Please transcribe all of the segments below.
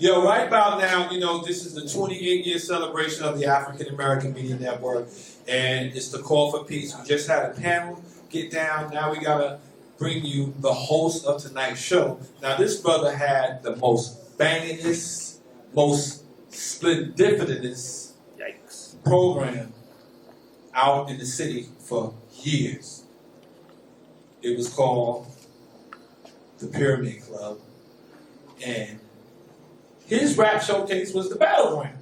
Yo, right about now, this is the 28-year celebration of the African American Media Network, and it's the call for peace. We just had a panel get down. Now we gotta bring you the host of tonight's show. Now, this brother had the most bangingest, most splendiferous program out in the city for years. It was called the Pyramid Club, and his rap showcase was the Battleground.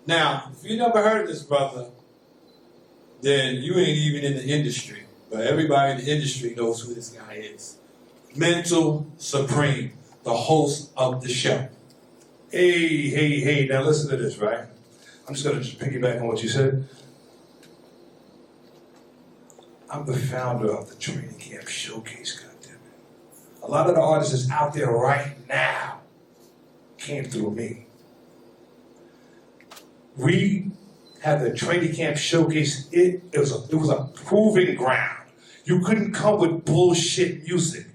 Now, if you never heard of this brother, then you ain't even in the industry. But everybody in the industry knows who this guy is. Mental Supreme, the host of the show. Hey, now listen to this, right? I'm just gonna piggyback on what you said. I'm the founder of the Training Camp Showcase, goddammit. A lot of the artists that's out there right now came through me. We had the Training Camp Showcase. It was a proving ground. You couldn't come with bullshit music.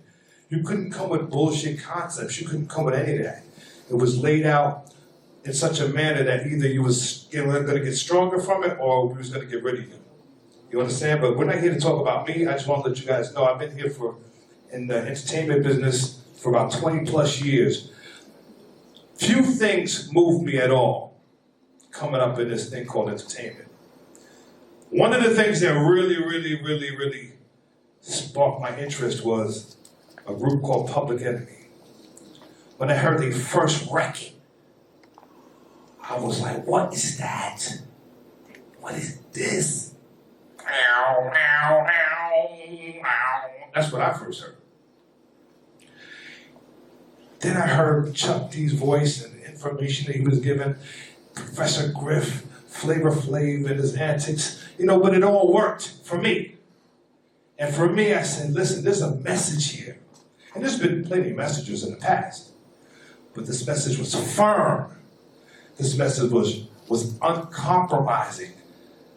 You couldn't come with bullshit concepts. You couldn't come with any of that. It was laid out in such a manner that either you was going to get stronger from it or we was going to get rid of you. You understand? But we're not here to talk about me. I just want to let you guys know I've been here in the entertainment business for about 20 plus years. Few things move me at all coming up in this thing called entertainment. One of the things that really sparked my interest was a group called Public Enemy. When I heard their first record, I was like, what is that? What is this? That's what I first heard. Then I heard Chuck D's voice and the information that he was given, Professor Griff, Flavor Flav and his antics, but it all worked for me. And for me, I said, listen, there's a message here. And there's been plenty of messages in the past. But this message was firm. This message was uncompromising.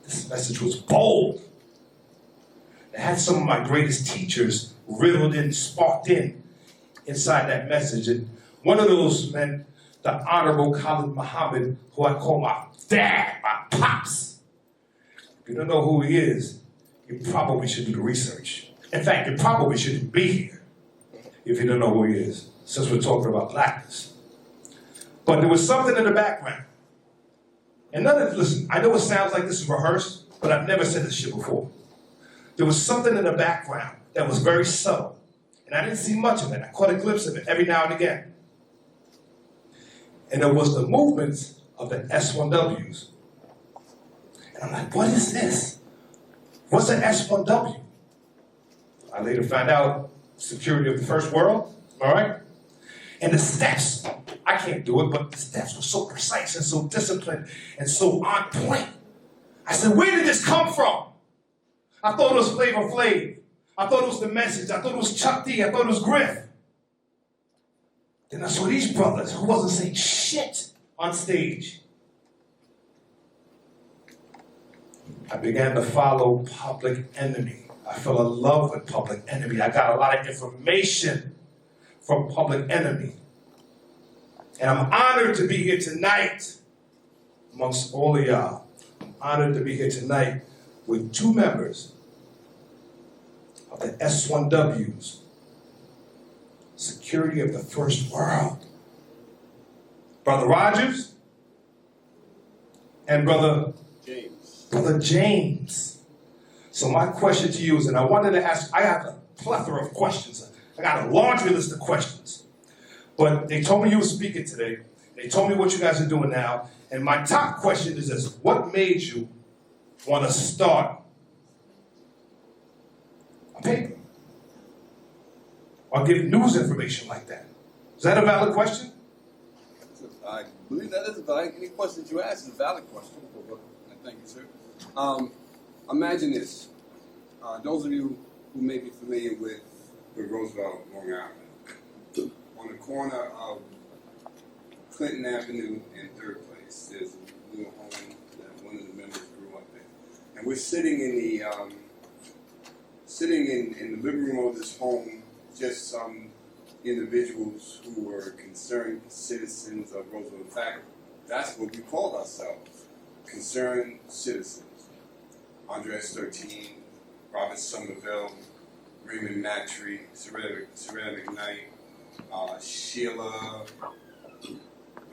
This message was bold. It had some of my greatest teachers riddled in, sparked inside that message. And one of those men, the Honorable Khalid Muhammad, who I call my dad, my pops. If you don't know who he is, you probably should do the research. In fact, you probably shouldn't be here if you don't know who he is, since we're talking about blackness. But there was something in the background. And listen, I know it sounds like this is rehearsed, but I've never said this shit before. There was something in the background that was very subtle. And I didn't see much of it. I caught a glimpse of it every now and again. And it was the movements of the S1Ws. And I'm like, what is this? What's an S1W? I later found out security of the first world, all right? And the steps, I can't do it, but the steps were so precise and so disciplined and so on point. I said, where did this come from? I thought it was Flavor Flav. I thought it was The Message. I thought it was Chuck D. I thought it was Griff. Then I saw these brothers who wasn't saying shit on stage. I began to follow Public Enemy. I fell in love with Public Enemy. I got a lot of information from Public Enemy. And I'm honored to be here tonight amongst all of y'all. I'm honored to be here tonight with two members of the S1Ws, Security of the First World. Brother Rogers and Brother James. So my question to you is, and I wanted to ask, I have a plethora of questions. I got a laundry list of questions. But they told me you were speaking today. They told me what you guys are doing now. And my top question is this: what made you want to start a paper or give news information like that? Is that a valid question? I believe that is valid. Any questions you ask is a valid question. Thank you, sir. Imagine this. Those of you who may be familiar with Roosevelt, Long Island, on the corner of Clinton Avenue and 3rd Place, there's a little home that one of the members grew up in. And we're sitting in the living room of this home, just some individuals who were concerned citizens of Roosevelt. In fact, that's what we called ourselves, concerned citizens. Andres 13, Robert Somerville, Raymond Matry, Serena McKnight, Sheila,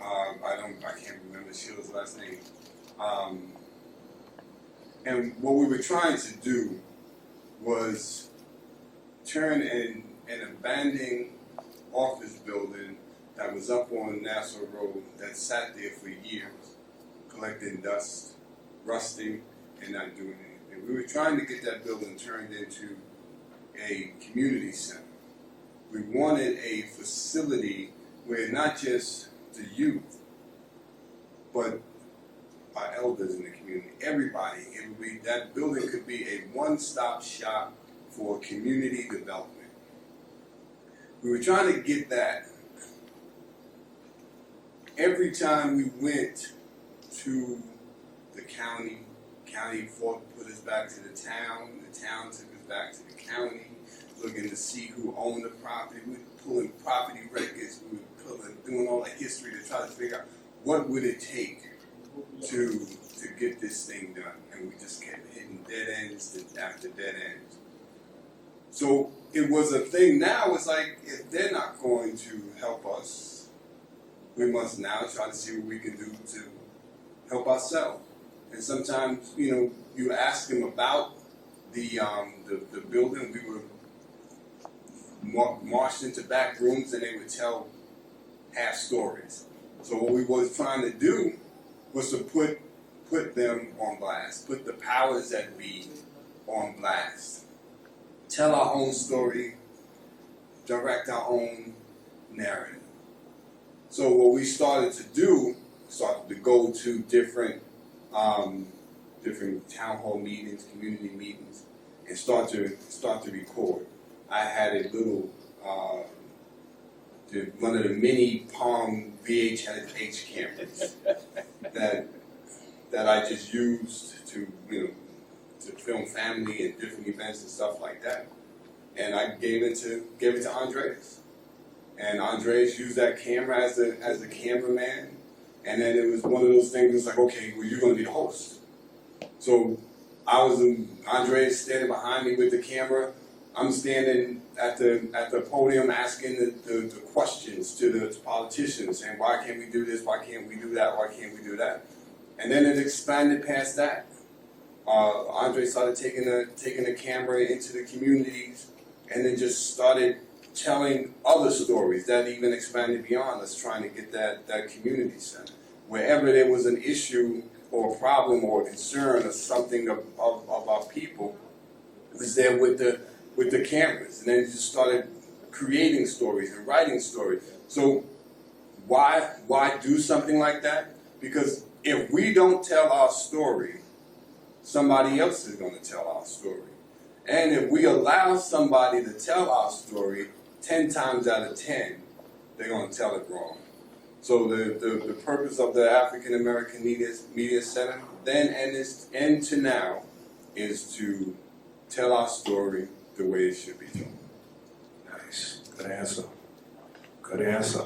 I can't remember Sheila's last name. And what we were trying to do was turn an abandoned office building that was up on Nassau Road that sat there for years, collecting dust, rusting, and not doing anything. We were trying to get that building turned into a community center. We wanted a facility where not just the youth, but our elders in the community, everybody, that building could be a one-stop shop for community development. We were trying to get that. Every time we went to the county put us back to the town took us back to the county, looking to see who owned the property. We were pulling property records, we were doing all the history to try to figure out what would it take to get this thing done. And we just kept hitting dead ends after dead ends. So it was a thing now, it's like, if they're not going to help us, we must now try to see what we can do to help ourselves. And sometimes, you ask them about the building. We were marched into back rooms and they would tell half stories. So what we was trying to do was to put them on blast, put the powers that be on blast, tell our own story, direct our own narrative. So what we started to go to different town hall meetings, community meetings, and start to record. I had a little one of the mini Palm VHS cameras that I just used to film family and different events and stuff like that. And I gave it to Andres. And Andres used that camera as the cameraman. And then it was one of those things, it's like, okay, well, you're going to be the host. So Andres standing behind me with the camera. I'm standing at the podium asking the questions to the politicians, saying, why can't we do this? Why can't we do that? Why can't we do that? And then it expanded past that. Andre started taking the camera into the communities, and then just started telling other stories that even expanded beyond us, trying to get that community center. Wherever there was an issue or a problem or a concern or something of our people, it was there with the cameras. And then it just started creating stories and writing stories. So why do something like that? Because if we don't tell our story, somebody else is going to tell our story. And if we allow somebody to tell our story, 10 times out of 10, they're going to tell it wrong. So the purpose of the African American Media Center then and to now is to tell our story the way it should be told. Nice. Good answer. Good answer.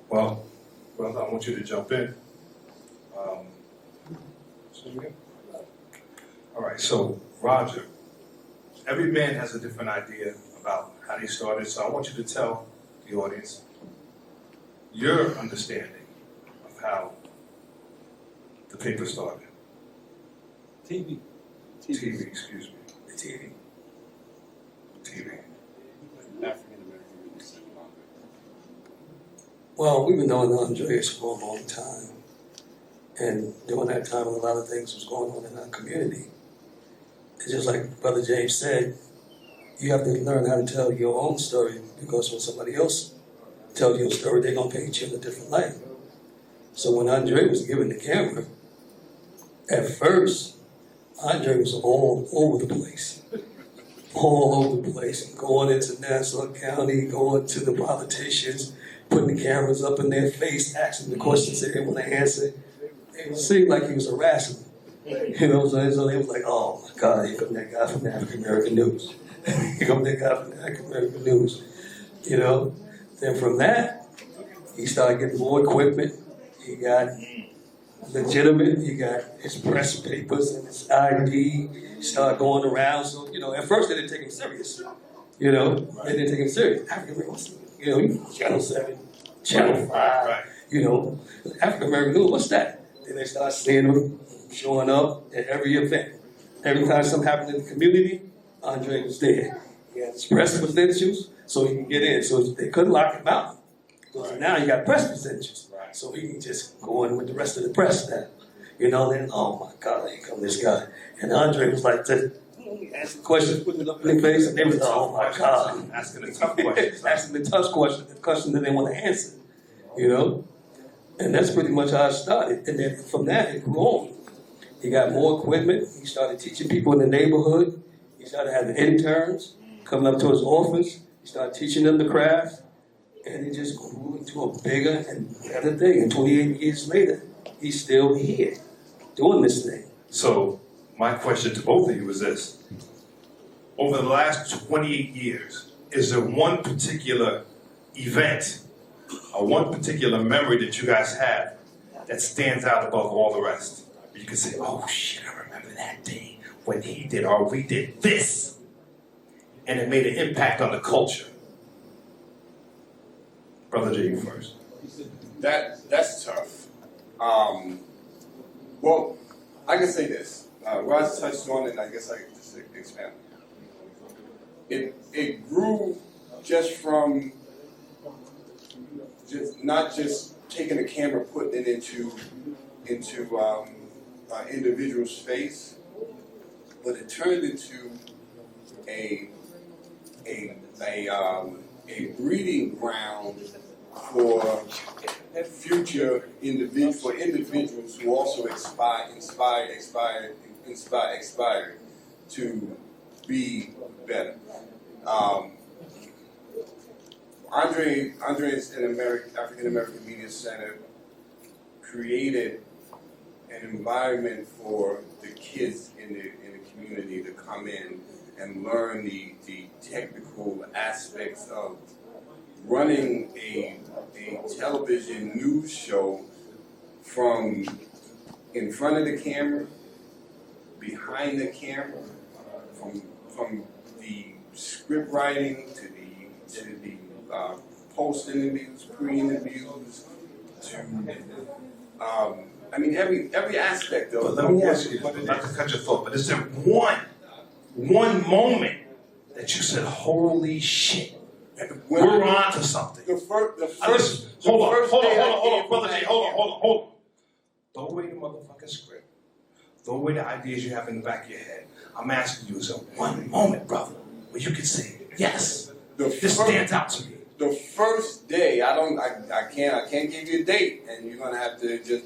Well, brother, I want you to jump in. All right, so Roger, every man has a different idea about how they started, so I want you to tell the audience your understanding of how the paper started. TV, excuse me. TV. African American Media Center. Well, we've been knowing Andreas for a long time. And during that time, a lot of things was going on in our community. It's just like Brother James said, you have to learn how to tell your own story, because when somebody else tells you a story, they're going to paint you in a different light. So when Andre was given the camera, at first, Andre was all over the place. All over the place. Going into Nassau County, going to the politicians, putting the cameras up in their face, asking the questions they didn't want to answer. It seemed like he was harassing them. You know what I'm saying? So they was like, oh my God, here come that guy from the African American News. Here come that guy from the African American News. you know. Then from that, he started getting more equipment. He got legitimate. He got his press papers and his ID. He started going around. So, you know, at first they didn't take him serious. You know, they didn't take him serious. African American, you know, Channel 7, Channel 5, Right. you know, African American, what's that? Then they start seeing him showing up at every event. Every time something happened in the community, Andre was there. He had his press credentials, so he can get in. So they couldn't lock him out. Because now he got press credentials. Right. So he can just go in with the rest of the press now. You know, then, oh my God, here come this guy. And Andre was like, asking questions, putting it up in their face, and they was like, oh my God. Asking the tough questions. Asking the tough questions, the questions that they want to answer. You know? And that's pretty much how it started. And then from that, it grew on. He got more equipment. He started teaching people in the neighborhood. He started having interns coming up to his office. He started teaching them the craft. And it just grew into a bigger and better thing. And 28 years later, he's still here doing this thing. So my question to both of you is this. Over the last 28 years, is there one particular event or one particular memory that you guys have that stands out above all the rest? You can say, oh shit, I remember that day when he did or we did this. And it made an impact on the culture. Brother J, you first. That's tough. Well, I can say this. Roz touched on it, and I guess I can just expand. It grew just from not just taking a camera, putting it into individual space, but it turned into a breeding ground for future individuals who also inspire to be better. Andre's African American Media Center created an environment for the kids in the community to come in and learn the technical aspects of running a television news show from in front of the camera, behind the camera, from the script writing to the post interviews, pre-interviews, to I mean every aspect of it. But let me ask you, not to cut your thought, but is there one moment that you said, holy shit, we're on to something? The first Hold on, day brother J, hold on. Don't away the motherfucking script. Don't away the ideas you have in the back of your head. I'm asking you, is there one moment, brother, where you can say, yes, this stands out to me? The first day, I can't give you a date, and you're gonna have to just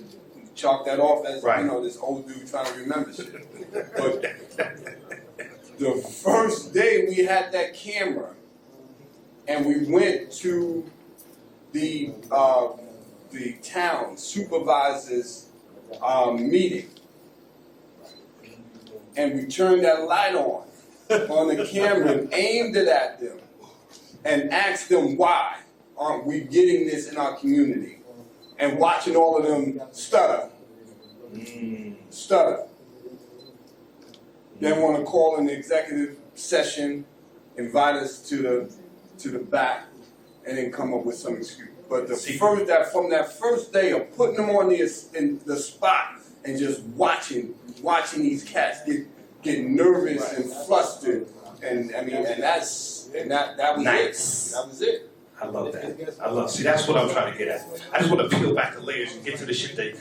chalk that off as right. You know, this old dude trying to remember shit. But the first day we had that camera, and we went to the town supervisor's meeting, and we turned that light on the camera and aimed it at them and asked them why aren't we getting this in our community, and watching all of them stutter. Then want to call an executive session, invite us to the back, and then come up with some excuse. But from that first day of putting them on in the spot and just watching these cats get nervous and flustered, and I mean, that was nice. it. That was it. I love that. See, that's what I'm trying to get at. I just want to peel back the layers and get to the shit that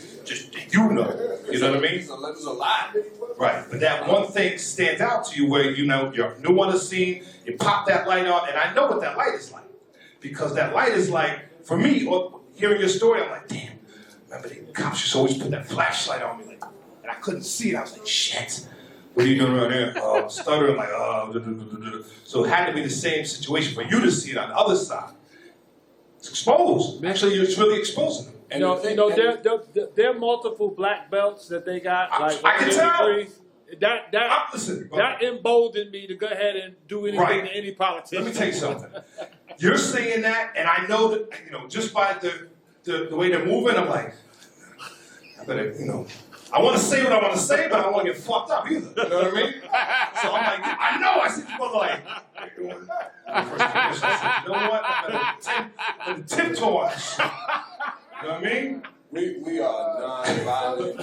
you know. You know what I mean? There's a lot. Right. But that one thing stands out to you where, you know, you're new on the scene, you pop that light on, and I know what that light is like. Because that light is like, for me, hearing your story, I'm like, damn, remember the cops used to always put that flashlight on me, like, and I couldn't see it. I was like, shit. What are you doing right there? Stuttering, like, So it had to be the same situation for you to see it on the other side. It's exposed. Actually, it's really exposing them. And there are multiple black belts that they got. I can tell. That emboldened me to go ahead and do anything to any politician. Let me tell you something. you're saying that, and I know that, you know, just by the way they're moving, I'm like, I better, you know, I want to say what I want to say, but I don't want to get fucked up either. You know what I mean? So I'm like, I know, I see people like, they're doing first condition. I said, you know what? I better tiptoe on this shit. You know what I mean? We are non-violent.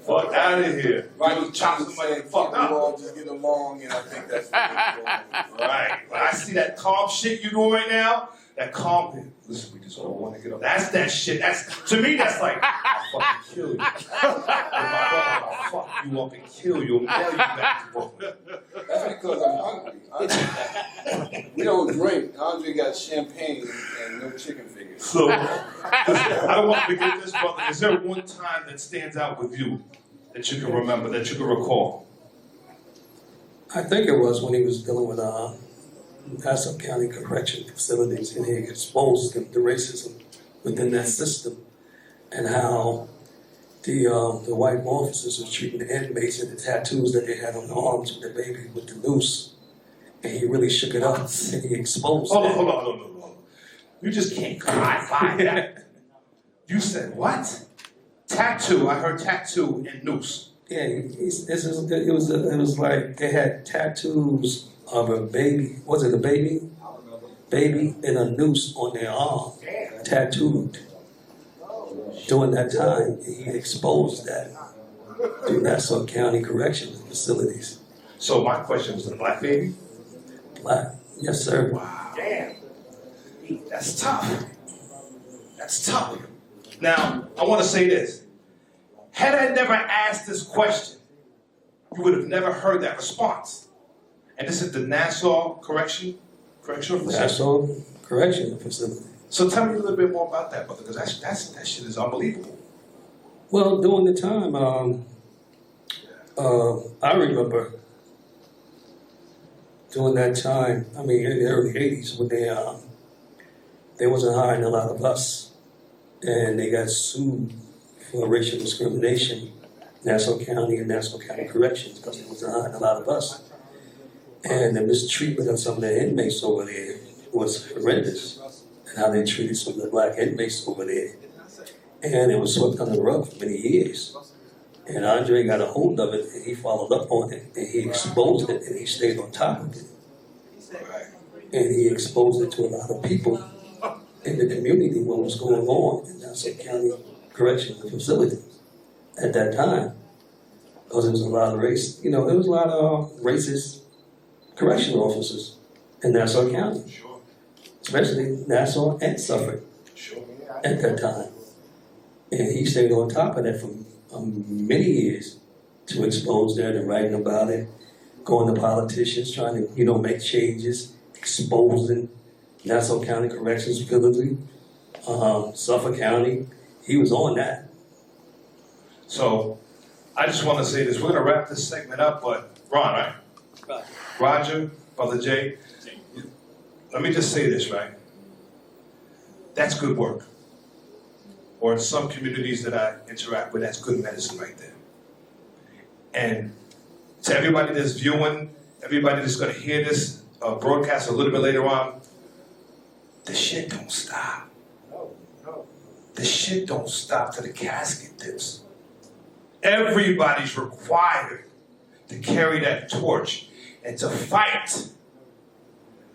Fuck out of here. Right, You chop somebody fucked we up. all just get along, and I think that's Right. When I see that calm shit you doing right now, that calm, listen, we just all want to get up. That's that shit. That's, to me, that's like, I'll fucking kill you. With my brother, I'll fuck you up and kill you and mail you back to Brooklyn. That's because I'm hungry. We don't drink. Andre got champagne and no chicken fingers. So, I don't want to forget this, brother. Is there one time that stands out with you that you can remember, that you can recall? I think it was when he was dealing with Nassau County Correction Facilities, and he exposed the racism within that system, and how the white officers were treating the inmates and the tattoos that they had on their arms with the baby with the noose, and he really shook it up and he exposed Hold it. on, hold on, hold on, hold on. You just can't high that. You said what? Tattoo. I heard tattoo and noose. Yeah, it was like they had tattoos of a baby. Was it a baby? Baby and a noose on their arm, tattooed. During that time, he exposed that through Nassau County Correctional Facilities. So my question was, a black baby? Black, yes, sir. Wow. Damn. That's tough. That's tough. Now, I want to say this. Had I never asked this question, you would have never heard that response. And this is the Nassau Correctional Facility. Nassau Correctional Facility. So tell me a little bit more about that, brother, because that shit is unbelievable. Well, during the time, I remember during that time, I mean, in the early 80s, when they wasn't hiring a lot of us, and they got sued for racial discrimination, Nassau County and Nassau County Corrections, because they wasn't hiring a lot of us. And the mistreatment of some of the inmates over there was horrendous, and how they treated some of the black inmates over there. And it was swept under the rug for many years. And Andre got a hold of it, and he followed up on it, and he exposed it, and he stayed on top of it. And he exposed it to a lot of people in the community what was going on in Nassau County Correctional Facility at that time. Because there was a lot of race, you know, there was a lot of racist correctional officers in Nassau County. Sure. Especially Nassau and Suffolk Sure. at that time. And he stayed on top of that for many years to expose that and writing about it, going to politicians, trying to, you know, make changes, exposing Nassau County Corrections Facility, Suffolk County. He was on that. So I just want to say this. We're going to wrap this segment up, but Ron, right? Right. Roger, Brother Jay, let me just say this, right? That's good work. Or in some communities that I interact with, that's good medicine right there. And to everybody that's viewing, everybody that's going to hear this broadcast a little bit later on, the shit don't stop. The shit don't stop till the casket dips. Everybody's required to carry that torch and to fight.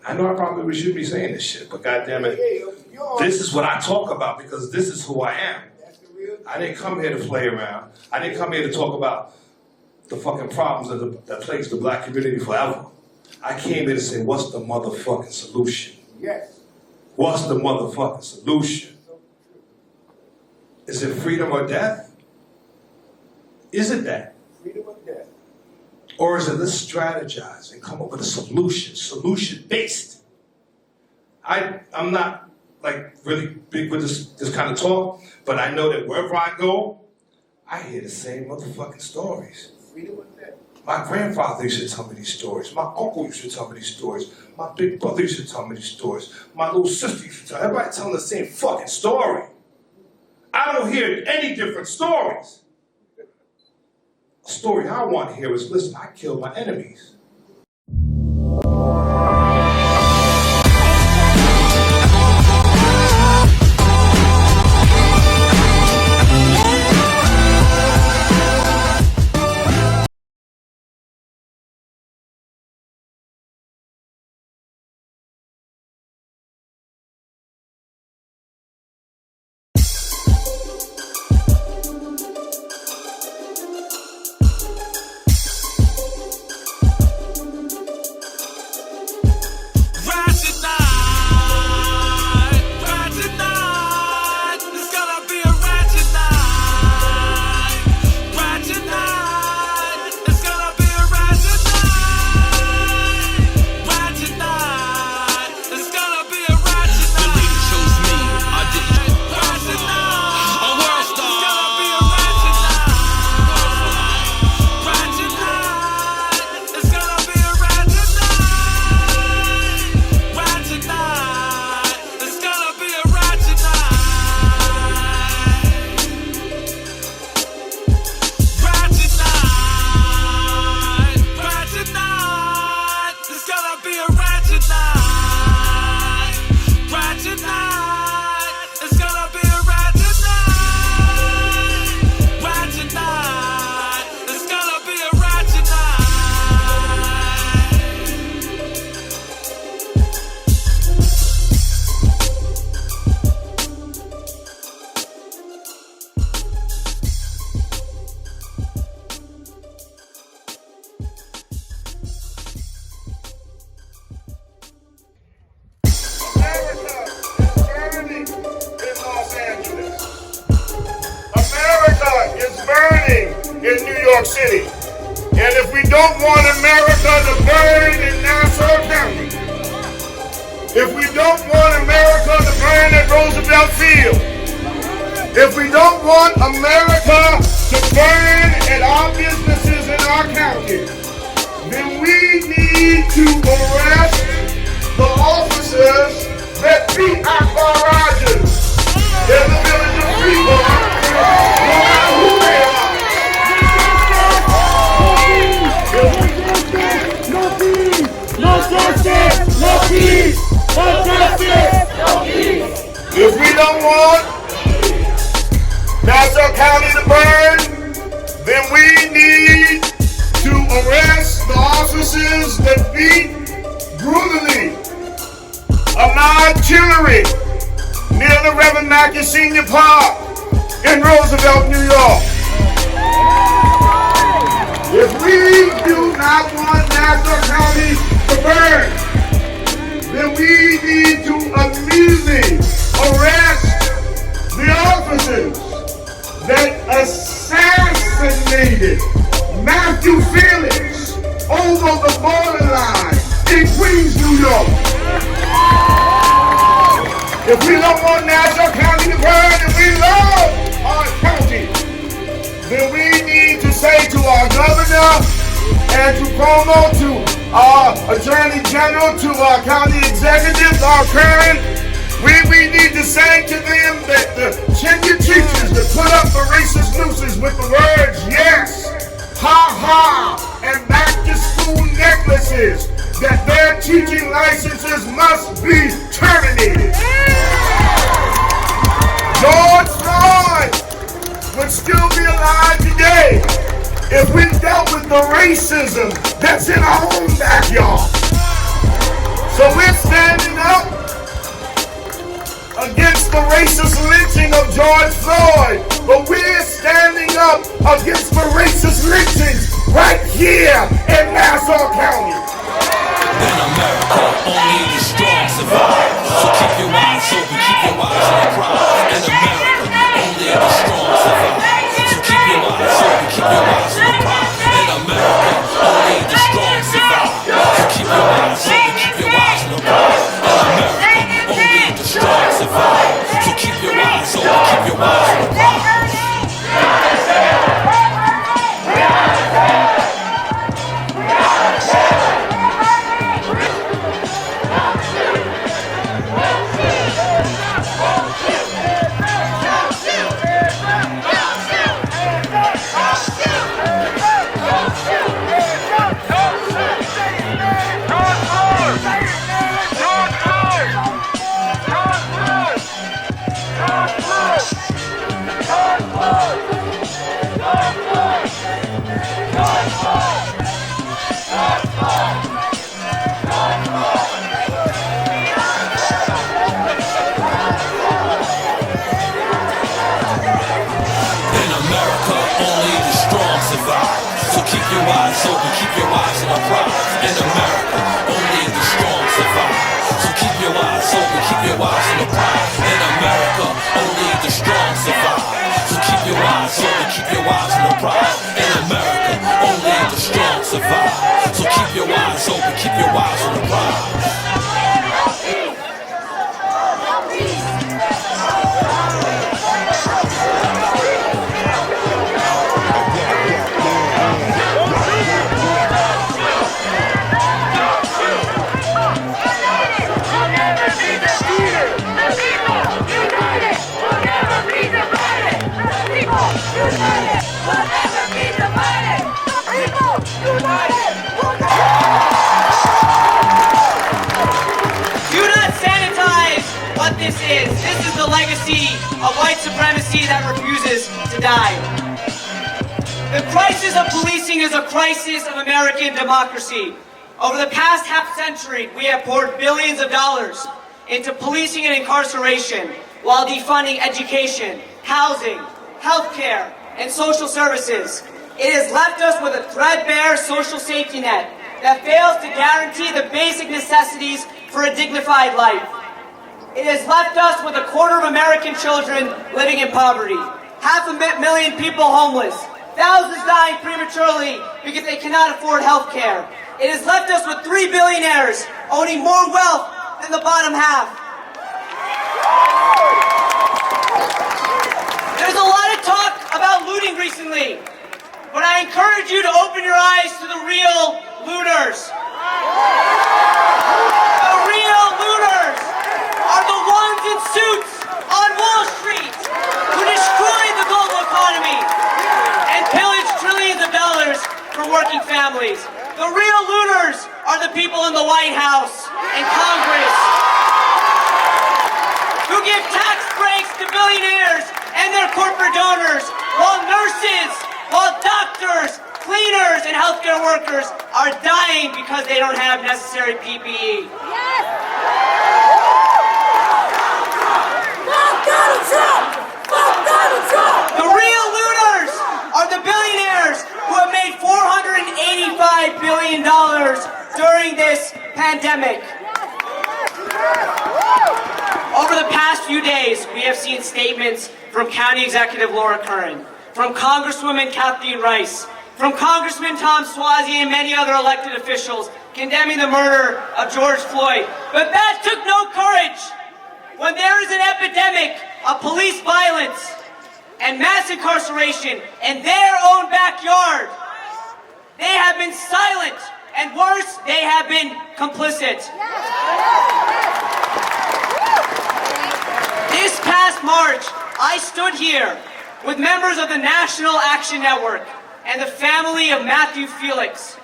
I know I probably shouldn't be saying this shit, but goddamn it, this is what I talk about because this is who I am. I didn't come here to play around. I didn't come here to talk about the fucking problems that plagues the black community forever. I came here to say, what's the motherfucking solution? Yes. What's the motherfucking solution? Is it freedom or death? Is it that? Freedom or death. Or is it let's strategize and come up with a solution-based? I'm not like really big with this kind of talk, but I know that wherever I go, I hear the same motherfucking stories. Freedom or death. My grandfather used to tell me these stories. My uncle used to tell me these stories. My big brother used to tell me these stories. My little sister used to tell me. Everybody telling the same fucking story. I don't hear any different stories. A story I want to hear is, listen, I killed my enemies. burning in New York City. And if we don't want America to burn in Nassau County, if we don't want America to burn at Roosevelt Field, if we don't want America to burn at our businesses in our county, then we need to arrest the officers that beat our garages in the village of Freeport, no matter who they are. No peace! No justice! No peace! No justice! No peace! If we don't want Nassau County to burn, then we need to arrest the officers that beat brutally Ahmaud Tillery near the Reverend Mackey Senior Park in Roosevelt, New York. If we do not want Nassau County to burn, then we need to immediately arrest the officers that assassinated Matthew Felix over the borderline in Queens, New York. If we don't want Nassau County to burn and we love our county, then we need to say to our governor and to Cuomo, to our attorney general, to our county executives, our current, we need to say to them that the tenure teachers that put up the racist nooses with the words yes, ha ha, and back to school necklaces, that their teaching licenses must be terminated. George Floyd would still be alive today if we dealt with the racism that's in our own backyard. So we're standing up against the racist lynching of George Floyd, but we're standing up against the racist lynchings right here in Nassau County. In America, only the strong survive. So keep your eyes open, keep your eyes on the prize. In America, only the strong survive. So keep your eyes open, keep your eyes on the prize. In America, only the strong survive. So keep your eyes open, keep your eyes on the prize. In America, only the strong survive. So keep your eyes open, keep your eyes on the prize. This is the legacy of white supremacy that refuses to die. The crisis of policing is a crisis of American democracy. Over the past half-century, we have poured billions of dollars into policing and incarceration while defunding education, housing, healthcare, and social services. It has left us with a threadbare social safety net that fails to guarantee the basic necessities for a dignified life. It has left us with a quarter of American children living in poverty, 500,000 people homeless, thousands dying prematurely because they cannot afford health care. It has left us with 3 billionaires owning more wealth than the bottom half. There's a lot of talk about looting recently, but I encourage you to open your eyes to the real looters. The real looters are the ones in suits on Wall Street who destroyed the global economy and pillaged trillions of dollars from working families. The real looters are the people in the White House and Congress who give tax breaks to billionaires and their corporate donors, while nurses, while doctors, cleaners, and healthcare workers are dying because they don't have necessary PPE. The real looters are the billionaires who have made $485 billion during this pandemic. Over the past few days, we have seen statements from County Executive Laura Curran, from Congresswoman Kathleen Rice, from Congressman Tom Suozzi and many other elected officials condemning the murder of George Floyd. But that took no courage. When there is an epidemic of police violence and mass incarceration in their own backyard, they have been silent, and worse, they have been complicit. This past March, I stood here with members of the National Action Network and the family of Matthew Felix.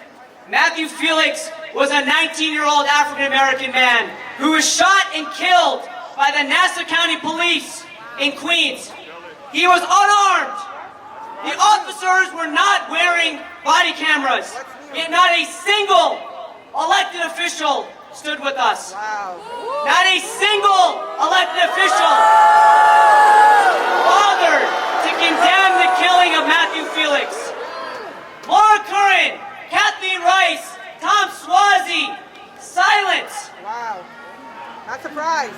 Matthew Felix was a 19-year-old African-American man who was shot and killed by the Nassau County Police in Queens. He was unarmed. The officers were not wearing body cameras, yet not a single elected official stood with us. Not a single elected official bothered to condemn the killing of Matthew Felix. Laura Curran, Kathleen Rice, Tom Suozzi, silence. Wow, not surprised.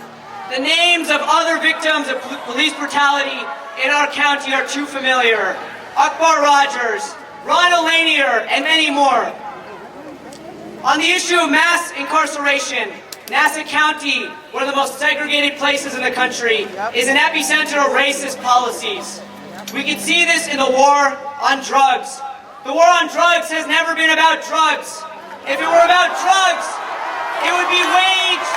The names of other victims of police brutality in our county are too familiar. Akbar Rogers, Ronald Lanier, and many more. On the issue of mass incarceration, Nassau County, one of the most segregated places in the country, is an epicenter of racist policies. We can see this in the war on drugs. The war on drugs has never been about drugs. If it were about drugs, it would be waged.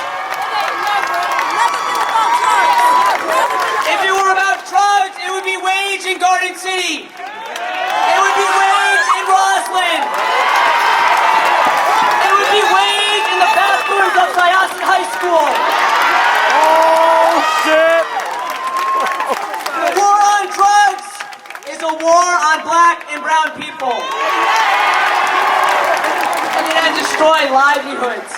If it were about drugs, it would be waged in Garden City. It would be waged in Roslyn. It would be waged in the bathrooms of Syosset High School. Oh, shit! The war on drugs is a war on black and brown people. And it has destroyed livelihoods,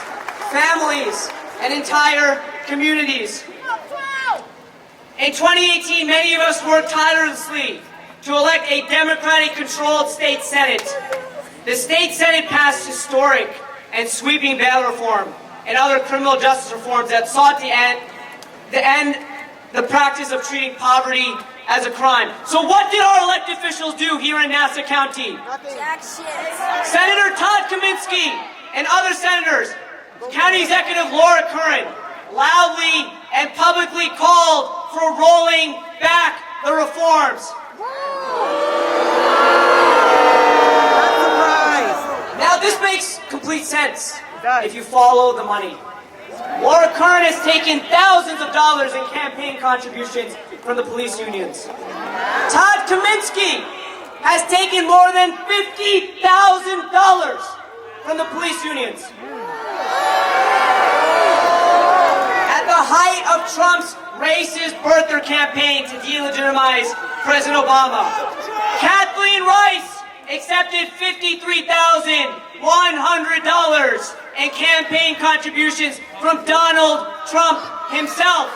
families, and entire communities. In 2018, many of us worked tirelessly to elect a Democratic-controlled state Senate. The state Senate passed historic and sweeping bail reform and other criminal justice reforms that sought to end the practice of treating poverty as a crime. So what did our elected officials do here in Nassau County? Jack shit. Senator Todd Kaminsky and other senators, County Executive Laura Curran, loudly and publicly called for rolling back the reforms. Now this makes complete sense if you follow the money. Laura Curran has taken thousands of dollars in campaign contributions from the police unions. Todd Kaminsky has taken more than $50,000 from the police unions. At the height of Trump's racist birther campaign to delegitimize President Obama, Kathleen Rice accepted $53,100 in campaign contributions from Donald Trump himself.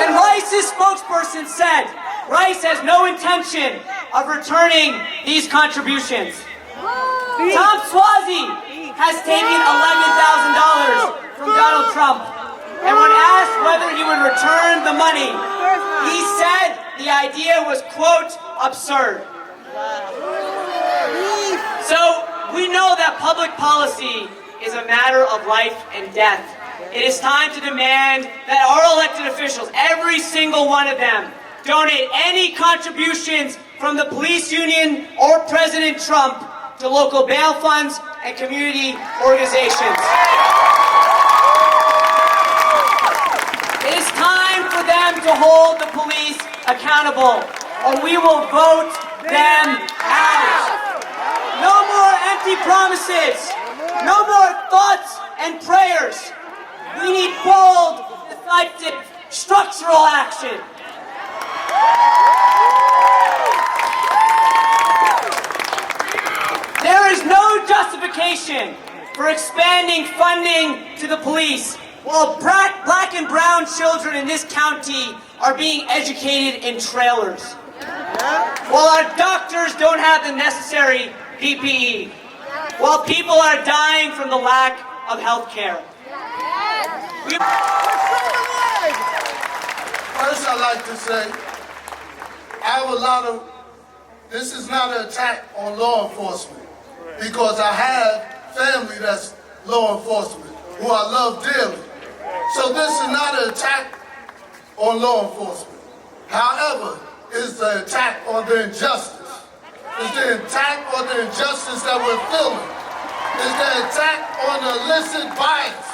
And Rice's spokesperson said Rice has no intention of returning these contributions. Tom Suozzi has taken $11,000 from Donald Trump. And when asked whether he would return the money. He said the idea was, quote, absurd. So we know that public policy is a matter of life and death. It is time to demand that our elected officials, every single one of them, donate any contributions from the police union or President Trump to local bail funds and community organizations. It is time for them to hold the police accountable, or we will vote them out. No more empty promises. No more thoughts and prayers. We need bold, decisive, structural action. There is no justification for expanding funding to the police while black and brown children in this county are being educated in trailers. While our doctors don't have the necessary PPE. While people are dying from the lack of health care. First, I'd like to say, this is not an attack on law enforcement, because I have family that's law enforcement, who I love dearly. So this is not an attack on law enforcement. However, it's the attack on the injustice. It's the attack on the injustice that we're feeling. It's the attack on the illicit bias.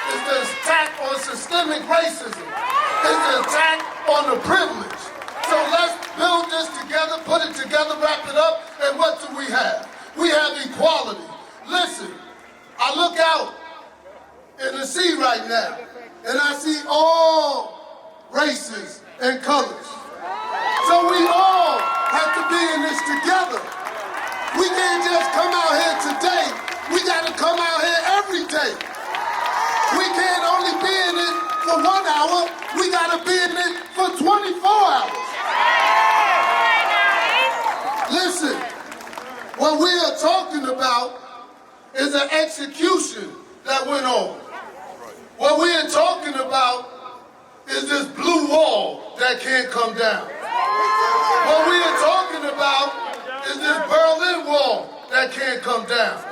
It's the attack on systemic racism. It's the attack on the privilege. So let's build this together, put it together, wrap it up, and what do we have? We have equality. Listen, I look out in the sea right now, and I see all races and colors. So we all have to be in this together. We can't just come out here today. We got to come out here every day. We can't only be in it for 1 hour. We got to be in it for 24 hours. Listen, what we are talking about is an execution that went on. What we are talking about is this blue wall that can't come down. What we are talking about is this Berlin Wall that can't come down.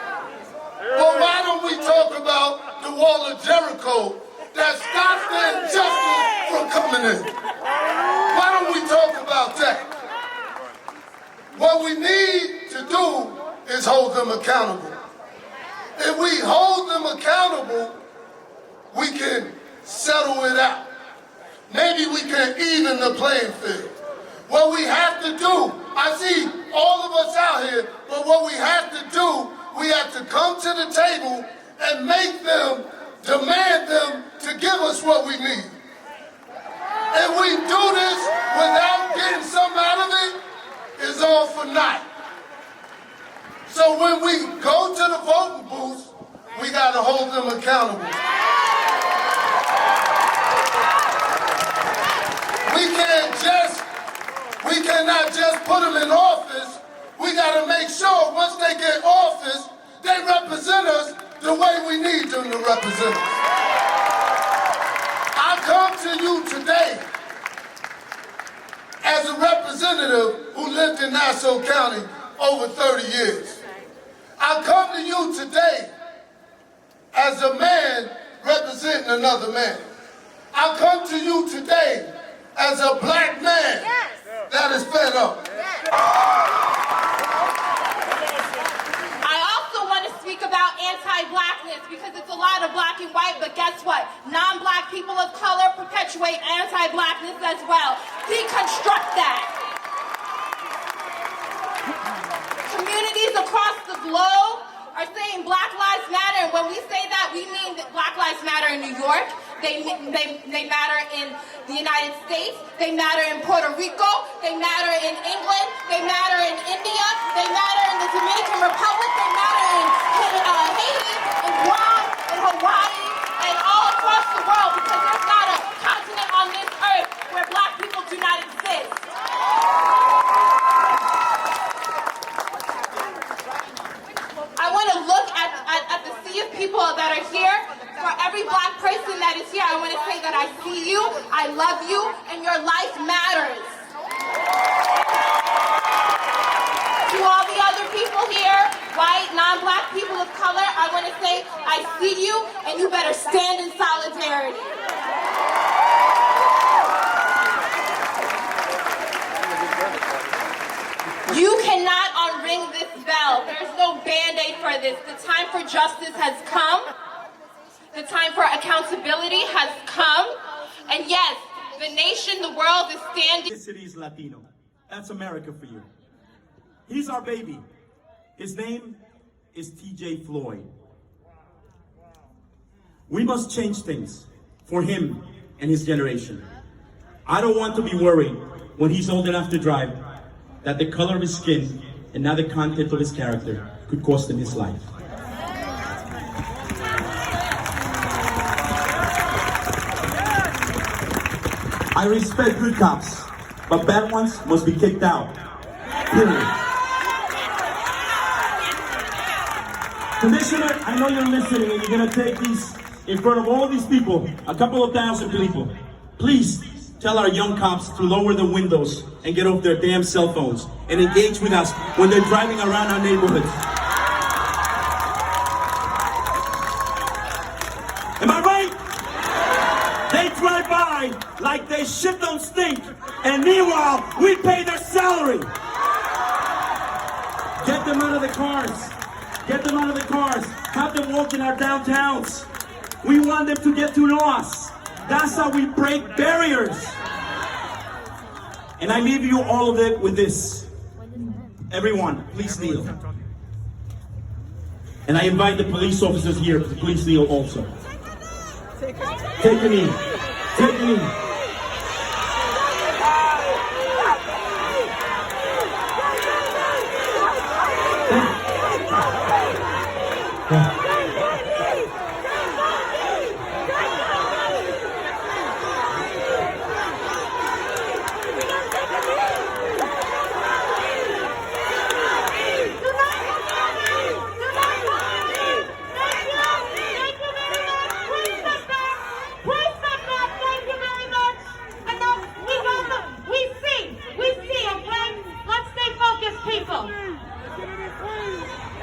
But why don't we talk about the Wall of Jericho that stops the injustice from coming in? Why don't we talk about that? What we need to do is hold them accountable. If we hold them accountable, we can settle it out. Maybe we can even the playing field. What we have to do, I see all of us out here, but what we have to do, we have to come to the table and make them, demand them to give us what we need. If we do this without getting something out of it, it's all for naught. So when we go to the voting booths, we got to hold them accountable. We cannot just put them in office. We got to make sure once they get office, they represent us the way we need them to represent us. I come to you today as a representative who lived in Nassau County over 30 years. I come to you today as a man representing another man. I come to you today as a black man that is fed up. I also want to speak about anti-blackness because it's a lot of black and white, but guess what? Non-black people of color perpetuate anti-blackness as well. Deconstruct that. Communities across the globe are saying Black Lives Matter, and when we say that, we mean that Black Lives Matter in New York. They matter in the United States. They matter in Puerto Rico. They matter in England. They matter in India. They matter in the Dominican Republic. They matter in Haiti, in Guam, in Hawaii, and all across the world, because there's not a continent on this earth where black people do not exist. I want to look at the sea of people that are here. For every black person that is here, I want to say that I see see you, I love you, and your life matters. To all the other people here, white, non-black people of color, I want to say, I see you, and you better stand in solidarity. You cannot unring this bell. There's no Band-Aid for this. The time for justice has come. The time for accountability has come. And yes, the nation, the world is standing. This city is Latino. That's America for you. He's our baby. His name is TJ Floyd. We must change things for him and his generation. I don't want to be worried when he's old enough to drive that the color of his skin and not the content of his character could cost him his life. I respect good cops, but bad ones must be kicked out. Period. Commissioner, I know you're listening and you're gonna take these in front of all these people, a couple of thousand people. Please tell our young cops to lower the windows and get off their damn cell phones and engage with us when they're driving around our neighborhoods. Am I right? They drive by like they shit don't stink, and meanwhile, we pay their salary. Get them out of the cars. Get them out of the cars. Have them walk in our downtowns. We want them to get to know us. That's how we break barriers. And I leave you all of it with this. Everyone, please kneel. And I invite the police officers here to please kneel also. Take a knee. Take a knee.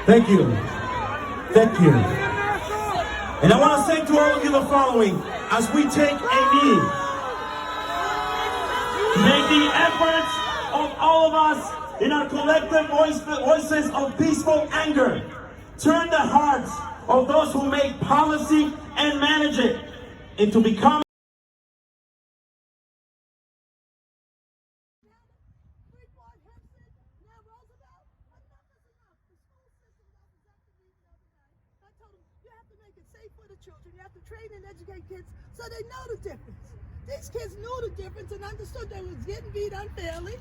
Thank you. Thank you. And I want to say to all of you the following, as we take a knee, make the efforts of all of us in our collective voices of peaceful anger turn the hearts of those who make policy and manage it into becoming children. You have to train and educate kids so they know the difference. These kids knew the difference and understood they was getting beat unfairly.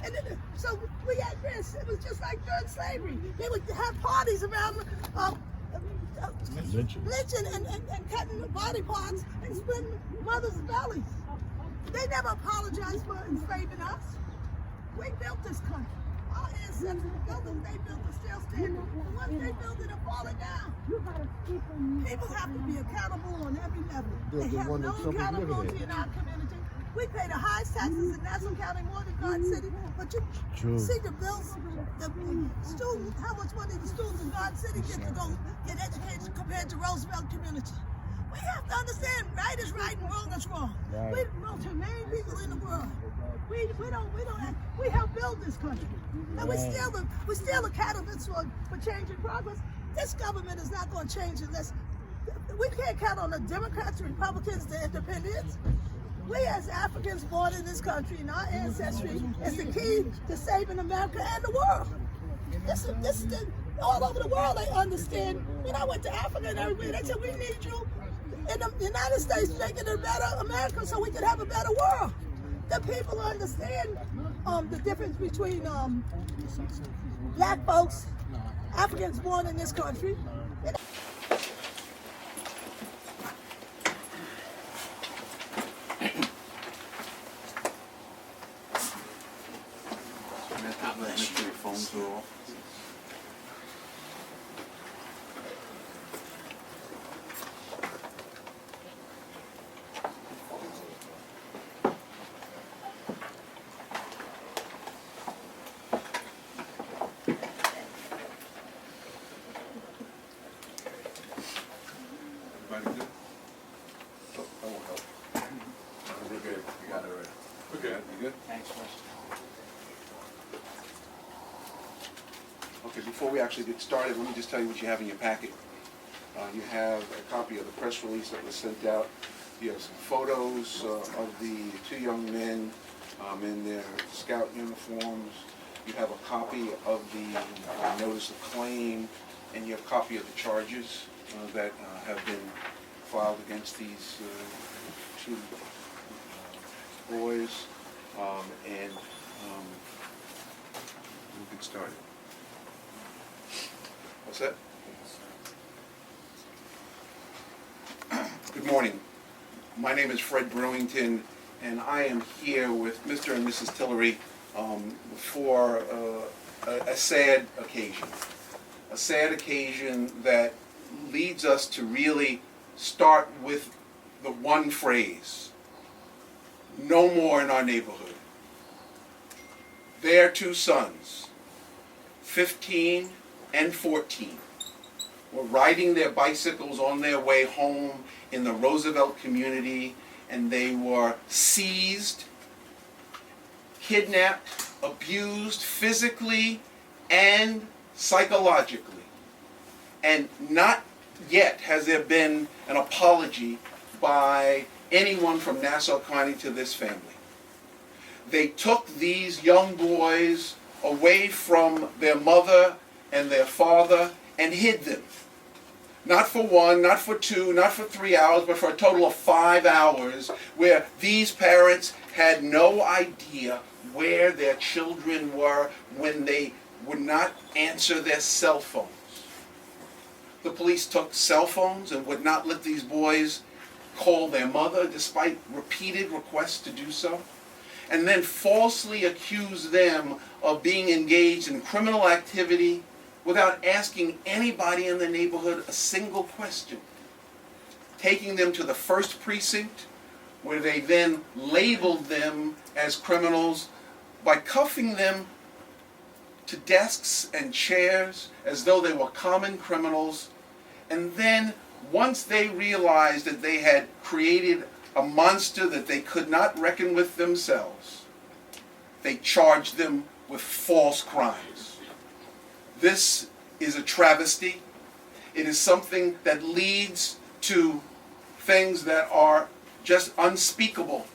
And then, so we had risk. It was just like during slavery. They would have parties around lynching and cutting body parts and splitting mothers' bellies. They never apologized for enslaving us. We built this country. Our ancestors built it, they built it, still standing. And once they built it, it's falling down. People have to be accountable on every level. They have no accountability in our community. We pay the highest taxes in Nassau County, more than Garden City. But you see the bills, the students, how much money the students in Garden City get to go get educated compared to Roosevelt community. We have to understand right is right and wrong is wrong. Right. We're the most humane people in the world. We help build this country. And we're still the catalyst for change and progress. This government is not going to change unless we can't count on the Democrats, the Republicans, the independents. We as Africans born in this country and our ancestry is the key to saving America and the world. All over the world they understand. When I went to Africa and everywhere, they said we need you in the United States making a better America so we can have a better world. The people understand the difference between black folks, Africans born in this country. Okay. You good? Thanks, Okay, before we actually get started, let me just tell you what you have in your packet. You have a copy of the press release that was sent out. You have some photos of the two young men in their scout uniforms. You have a copy of the notice of claim, and you have a copy of the charges that have been filed against these two boys. And we'll get started. What's that? Good morning. My name is Fred Brewington, and I am here with Mr. and Mrs. Tillery for a sad occasion. A sad occasion that leads us to really start with the one phrase: no more in our neighborhood. Their two sons, 15 and 14, were riding their bicycles on their way home in the Roosevelt community, and they were seized, kidnapped, abused physically and psychologically. And not yet has there been an apology by anyone from Nassau County to this family. They took these young boys away from their mother and their father and hid them. Not for 1, not for 2, not for 3 hours, but for a total of 5 hours, where these parents had no idea where their children were when they would not answer their cell phones. The police took cell phones and would not let these boys call their mother, despite repeated requests to do so, and then falsely accused them of being engaged in criminal activity without asking anybody in the neighborhood a single question. Taking them to the first precinct, where they then labeled them as criminals by cuffing them to desks and chairs as though they were common criminals. And then, once they realized that they had created a monster that they could not reckon with themselves, they charged them with false crimes. This is a travesty. It is something that leads to things that are just unspeakable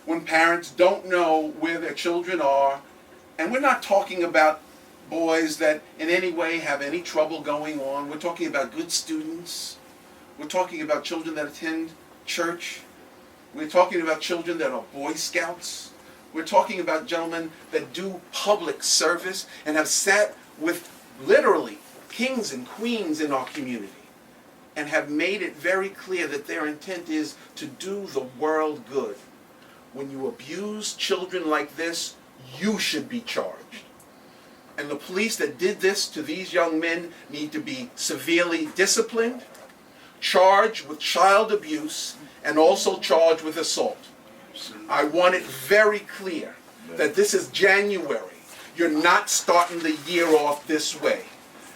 when parents don't know where their children are. And we're not talking about boys that in any way have any trouble going on. We're talking about good students. We're talking about children that attend church. We're talking about children that are Boy Scouts. We're talking about gentlemen that do public service and have sat with literally kings and queens in our community and have made it very clear that their intent is to do the world good. When you abuse children like this, you should be charged. And the police that did this to these young men need to be severely disciplined, charged with child abuse, and also charged with assault. I want it very clear that this is January. You're not starting the year off this way.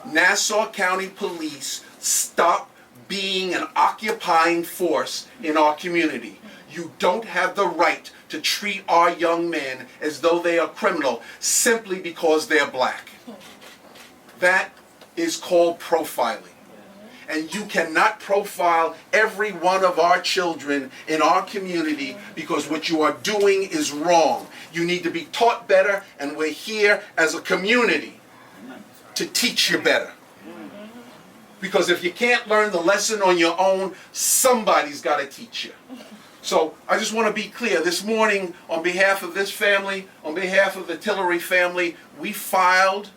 Nassau County Police, stop being an occupying force in our community. You don't have the right to treat our young men as though they are criminal simply because they're black. That is called profiling. And you cannot profile every one of our children in our community because what you are doing is wrong. You need to be taught better, and we're here as a community to teach you better. Because if you can't learn the lesson on your own, somebody's got to teach you. So I just want to be clear. This morning, on behalf of this family, on behalf of the Tillery family, we filed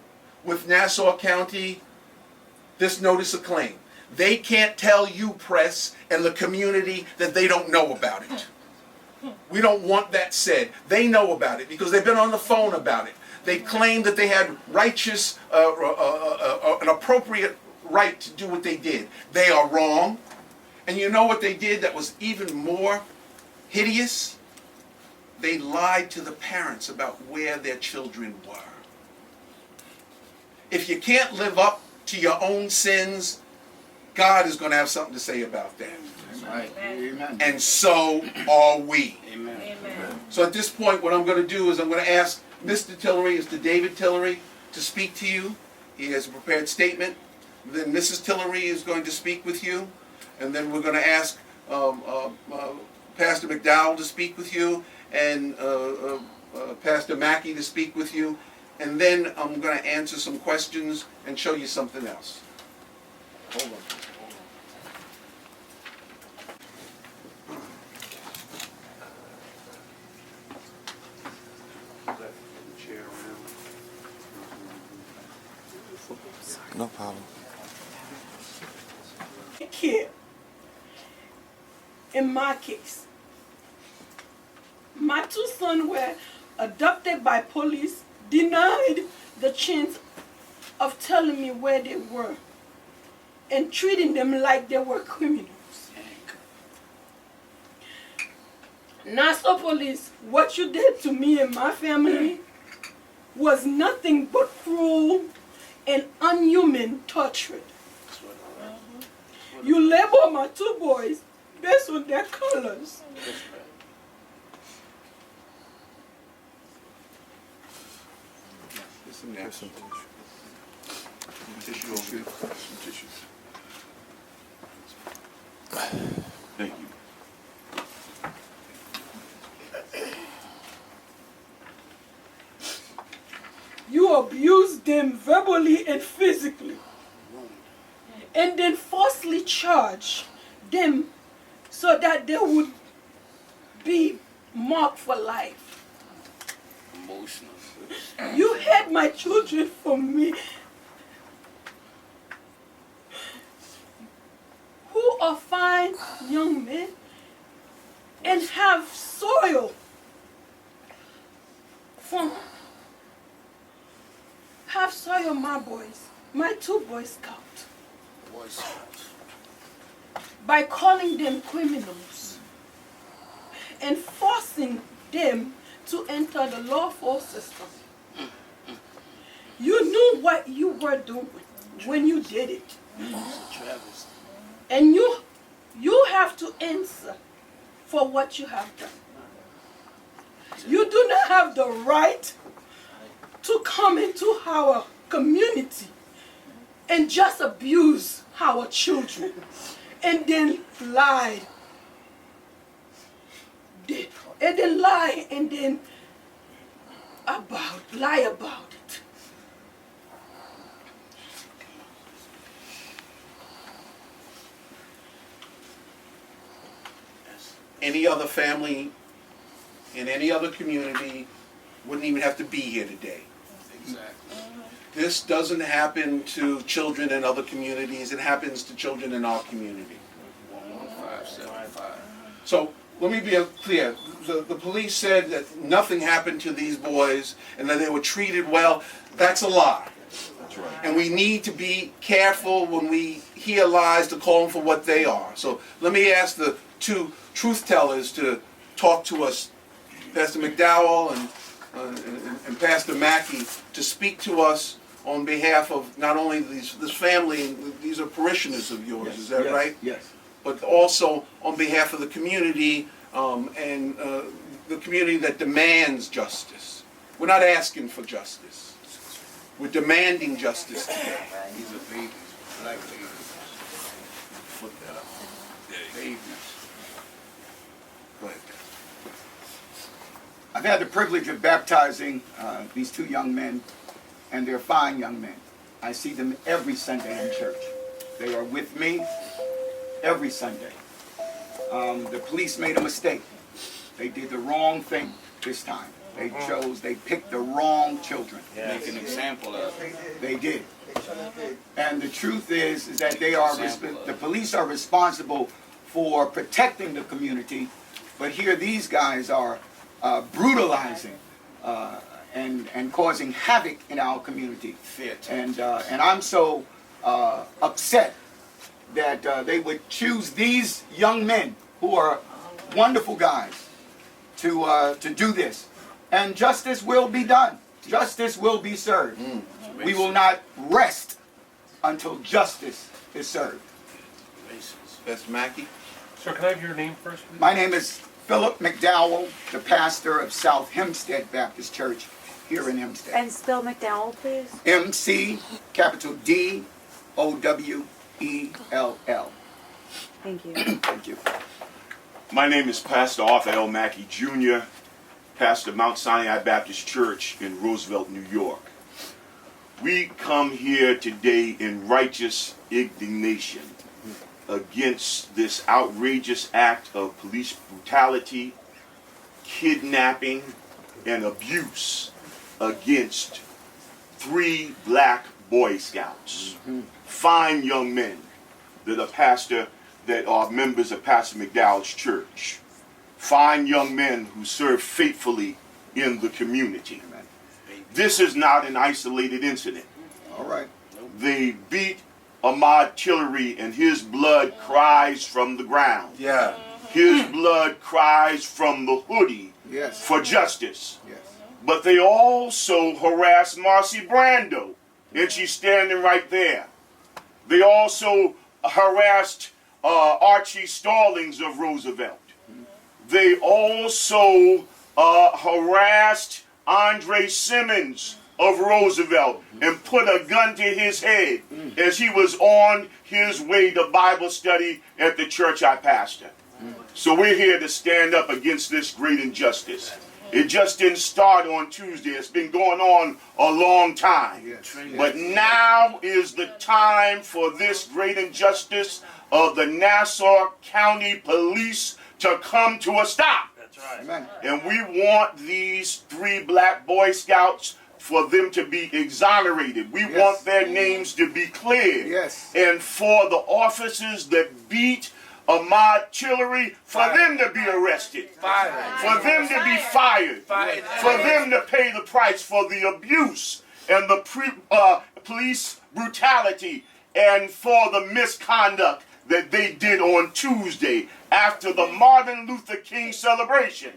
with Nassau County this notice of claim. They can't tell you, press, and the community that they don't know about it. We don't want that said. They know about it because they've been on the phone about it. They claimed that they had righteous, an appropriate right to do what they did. They are wrong. And you know what they did that was even more hideous? They lied to the parents about where their children were. If you can't live up to your own sins, God is going to have something to say about that. Right. Amen. And so are we. Amen. So So at this point, what I'm going to do is I'm going to ask Mr. Tillery, Mr. David Tillery, to speak to you. He has a prepared statement. Then Mrs. Tillery is going to speak with you. And then we're going to ask Pastor McDowell to speak with you, and Pastor Mackey to speak with you. And then I'm going to answer some questions and show you something else. Hold on. No problem. Kid, in my case, my two sons were abducted by police, denied the chance of telling me where they were, and treating them like they were criminals. Nassau police, what you did to me and my family was nothing but cruel and unhuman torture. You label my two boys based on their colors. Some tissue. Some tissues. Thank you. You abused them verbally and physically, and then falsely charged them so that they would be marked for life. Emotional. You had my children from me, who are fine young men and have soil from my boys, my two Boy Scouts, by calling them criminals and forcing them to enter the lawful system. You knew what you were doing when you did it. And you have to answer for what you have done. You do not have the right to come into our community and just abuse our children and then lie. And then lie and then lie about it. Any other family in any other community wouldn't even have to be here today. Exactly. This doesn't happen to children in other communities. It happens to children in our community. 11575. So let me be clear. The police said that nothing happened to these boys and that they were treated well. That's a lie. That's right. And we need to be careful when we hear lies to call them for what they are. So let me ask the two truth tellers to talk to us, Pastor McDowell and Pastor Mackey, to speak to us on behalf of not only this family, these are parishioners of yours, yes, is that right? Yes. But also on behalf of the community and the community that demands justice. We're not asking for justice. We're demanding justice today. These are babies, black babies. Put that up. Babies. Go ahead. I've had the privilege of baptizing these two young men, and they're fine young men. I see them every Sunday in church. They are with me every Sunday. The police made a mistake. They did the wrong thing this time. They picked the wrong children. Yes. Make an example of it. They did. And the truth is that the police are responsible for protecting the community, but here these guys are brutalizing and causing havoc in our community. And I'm so upset that they would choose these young men who are wonderful guys to do this. And justice will be done. Justice will be served. We will not rest until justice is served. Pastor Mackey? Sir, can I have your name first, please? My name is Philip McDowell, the pastor of South Hempstead Baptist Church here in Hempstead. And spell McDowell, please. MC, capital D-O-W-E-L-L. Thank you. Thank you. My name is Pastor Arthur L. Mackey Jr., pastor of Mount Sinai Baptist Church in Roosevelt, New York. We come here today in righteous indignation against this outrageous act of police brutality, kidnapping, and abuse against 3 black Boy Scouts. Fine young men that are members of Pastor McDowell's church. Fine young men who serve faithfully in the community. This is not an isolated incident. All right. They beat Ahmaud Tillery and his blood cries from the ground. Yeah. His blood cries from the hoodie for justice. Yes. But they also harassed Marcy Brando, and she's standing right there. They also harassed Archie Stallings of Roosevelt. They also harassed Andre Simmons of Roosevelt and put a gun to his head as he was on his way to Bible study at the church I pastor. So we're here to stand up against this great injustice. It just didn't start on Tuesday. It's been going on a long time. But now is the time for this great injustice of the Nassau County Police to come to a stop. That's right. And we want these 3 black Boy Scouts for them to be exonerated. We want their names to be cleared. Yes. And for the officers that beat Ahmaud Tillery, for them to be arrested. For them to be fired. For them to pay the price for the abuse and the police brutality and for the misconduct that they did on Tuesday after the Martin Luther King celebration.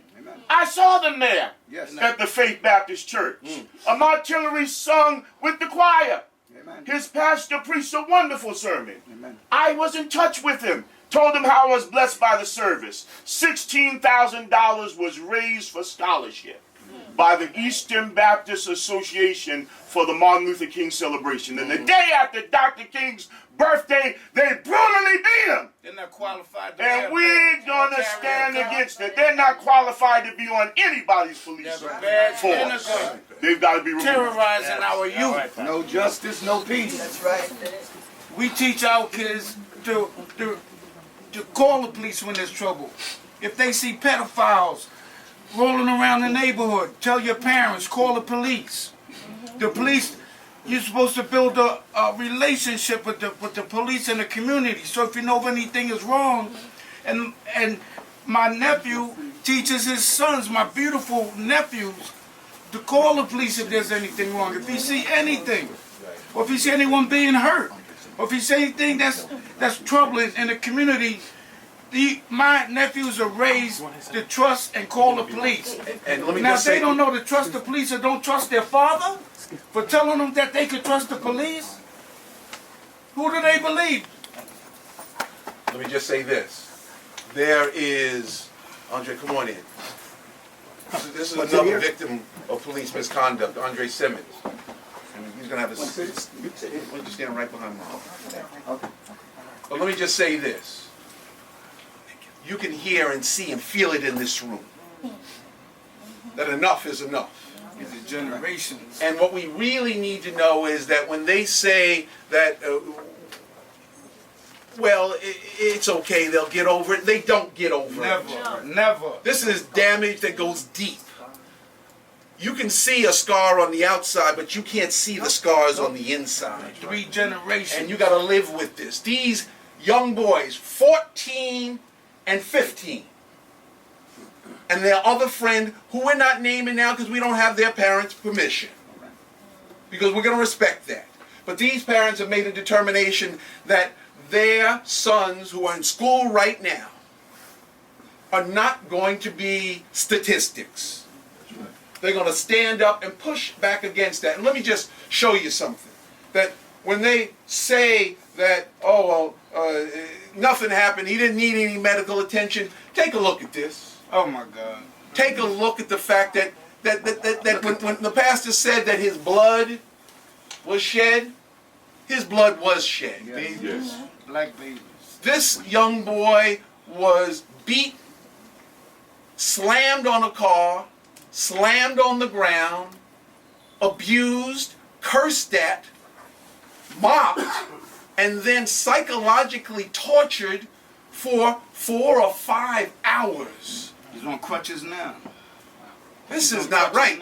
I saw them there at the Faith Baptist Church. Ahmaud Tillery sung with the choir. His pastor preached a wonderful sermon. I was in touch with him. Told him how I was blessed by the service. $16,000 was raised for scholarship by the Eastern Baptist Association for the Martin Luther King celebration. And the day after Dr. King's birthday, they brutally beat him. They're not qualified to And we're going to stand against it. They're not qualified to be on anybody's police force. They've got to be removed. Terrorizing our youth. No justice, no peace. That's right. We teach our kids to call the police when there's trouble. If they see pedophiles rolling around the neighborhood, tell your parents, call the police. The police, you're supposed to build a relationship with the police and the community. So if you know if anything is wrong, and my nephew teaches his sons, my beautiful nephews, to call the police if there's anything wrong. If he see anything, or if he see anyone being hurt, or if he see anything that's troubling in the community, my nephews are raised to trust and call the police. And let me now, just if say, they don't know to trust the police or don't trust their father for telling them that they could trust the police, who do they believe? let me just say this. There is, Andre, come on in. This is another victim of police misconduct, Andre Simmons. And he's going to have a... Why don't you stand right behind Mom? But let me just say this. You can hear and see and feel it in this room. That enough is enough. It's a generations. And what we really need to know is that when they say that, well, it's okay, they'll get over it, they don't get over it. Never. This is damage that goes deep. You can see a scar on the outside, but you can't see the scars on the inside. 3 generations. And you got to live with this. These young boys, 14 and 15, and their other friend, who we're not naming now because we don't have their parents' permission, because we're going to respect that. But these parents have made a determination that their sons, who are in school right now, are not going to be statistics. They're going to stand up and push back against that. And let me just show you something. That when they say that, oh, well, nothing happened, he didn't need any medical attention, take a look at this. Oh my God. Take a look at the fact that when the pastor said that his blood was shed, his blood was shed. Babies. Black babies. This young boy was beat, slammed on a car, slammed on the ground, abused, cursed at, mocked, and then psychologically tortured for 4 or 5 hours. He's on crutches now. This is not right.